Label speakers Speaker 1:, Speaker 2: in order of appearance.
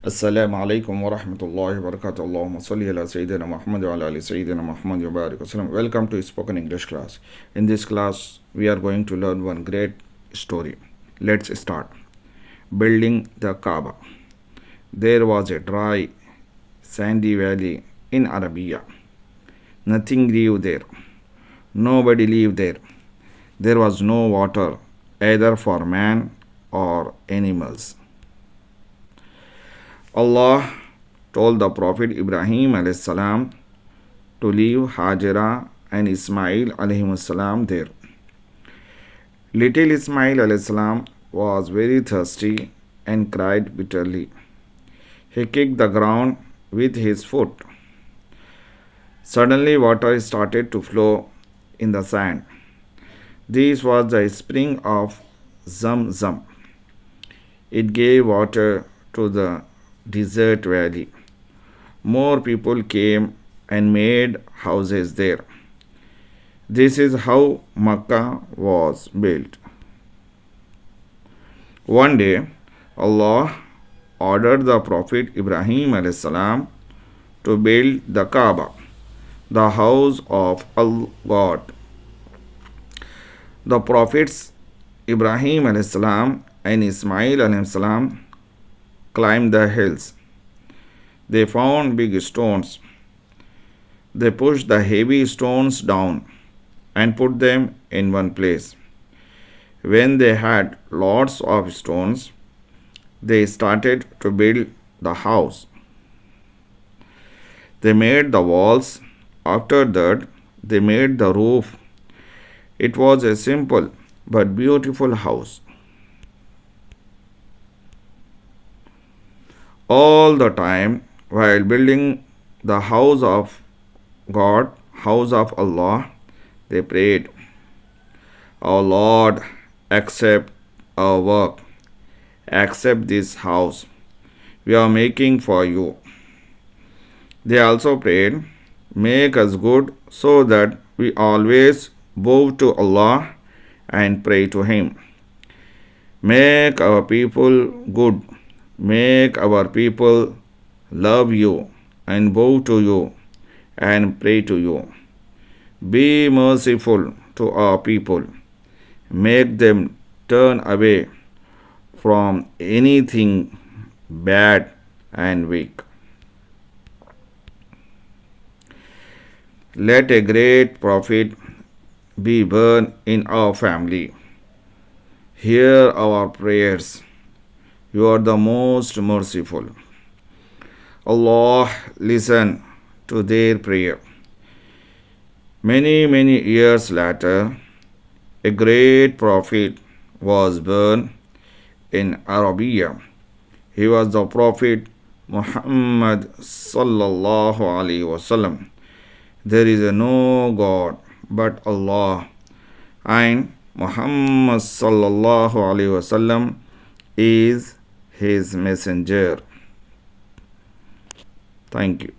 Speaker 1: Assalamu alaikum wa rahmatullahi wa barakatuh. Allahumma salli ala Sayyidina Muhammad wa ala ali Sayyidina Muhammad wa barik wasallam. Welcome to spoken English class. In this class, we are going to learn one great story. Let's start. Building the Kaaba. There was a dry, sandy valley in Arabia. Nothing grew there. Nobody lived there. There was no water, either for man or animals. Allah told the Prophet Ibrahim alayhis salam to leave Hajara and Ismail alayhis salam there. Little Ismail alayhis salam was very thirsty and cried bitterly. He kicked the ground with his foot. Suddenly water started to flow in the sand. This was the spring of Zamzam. It gave water to the desert valley. More people came and made houses there. This is how Makkah was built. One day, Allah ordered the Prophet Ibrahim alayhis salam to build the Kaaba, the house of God. The Prophets Ibrahim alayhis salam and Ismail alayhis salam climbed the hills. They found big stones. They pushed the heavy stones down and put them in one place. When they had lots of stones, they started to build the house. They made the walls. After that, they made the roof. It was a simple but beautiful house. All the time, while building the house of God, house of Allah, they prayed, "Our Lord, accept our work, accept this house we are making for you." They also prayed, "Make us good so that we always bow to Allah and pray to Him. Make our people good. Make our people love you and bow to you and pray to you. Be merciful to our people. Make them turn away from anything bad and weak. Let a great prophet be born in our family. Hear our prayers. You are the most merciful. Allah, listen to their prayer." Many years later, a great prophet was born in Arabia. He was the Prophet Muhammad sallallahu alaihi wasallam. There is no God but Allah, and Muhammad sallallahu alaihi wasallam is His messenger. Thank you.